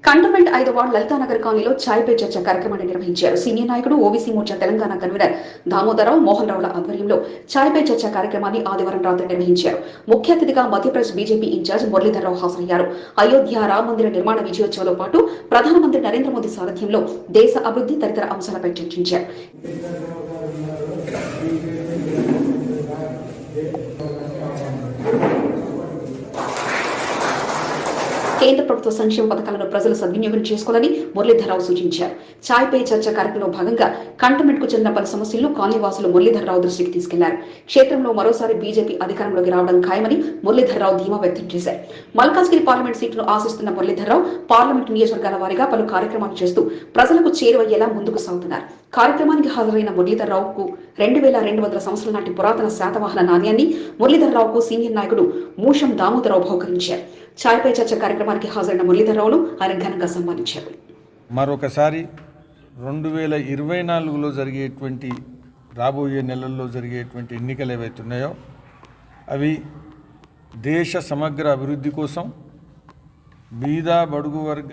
Cantonment 5వ ward Lalitanagar కాలనీలో చాయ్ pay చర్చ కార్యక్రమాన్ని నిర్వహించారు. సీనియర్ నాయకుడు ఓబీసీ మోర్చా తెలంగాణ కన్వీనర్ దామోదరరావు మోహన్ రావుల ఆధ్వర్యంలో చాయ్ పే చర్చ కార్యక్రమాన్ని ఆదివారం రాత్రి నిర్వహించారు. ముఖ్య అతిథిగా మధ్యప్రదేశ్ బీజేపీ ఇన్ఛార్జ్ మురళీధర్రావు హాజరయ్యారు. అయోధ్య రామ మందిర నిర్మాణ విజయోత్సవంతో పాటు ప్రధానమంత్రి నరేంద్ర మోదీ సారథ్యంలో దేశ అభివృద్ధి తదితర అంశాలపై చర్చించారు. కేంద్ర ప్రభుత్వ సంక్షేమ పథకాలను ప్రజలు సద్వినియోగం చేసుకోవాలని మురళీధర్రావు సూచించారు. చాయ్ పే చర్చ కార్యక్రమంలో భాగంగా కంటోన్మెంట్ కు చెందిన పలు సమస్యలను కాలనీవాసులు మురళీధర్రావు దృష్టికి తీసుకెళ్లారు. క్షేత్రంలో మరోసారి బీజేపీ అధికారంలోకి రావడం ఖాయమని మురళీధర్రావు ధీమా వ్యక్తం చేశారు. మల్కాజ్గిరి పార్లమెంట్ సీటును ఆశిస్తున్న మురళీధర్రావు పార్లమెంట్ నియోజకవర్గాల వారీగా పలు కార్యక్రమాలు చేస్తూ ప్రజలకు చేరువయ్యేలా ముందుకు సాగుతున్నారు. కార్యక్రమానికి హాజరైన మురళీధర్రావుకు 2200 సంవత్సరాల నాటి పురాతన శాతవాహన నాణ్యాన్ని మురళీధర్రావుకు సీనియర్ నాయకుడు మూషం దామోదరరావు బహుకరించారు. చాయ్ పే చర్చ కార్యక్రమానికి హాజరైన మురళీధర్రావును ఆయన ఘనంగా సన్మానించారు. మరొకసారి 2024లో జరిగేటువంటి రాబోయే నెలల్లో జరిగేటువంటి ఎన్నికలు ఏవైతే ఉన్నాయో అవి దేశ సమగ్ర అభివృద్ధి కోసం బీద బడుగు వర్గ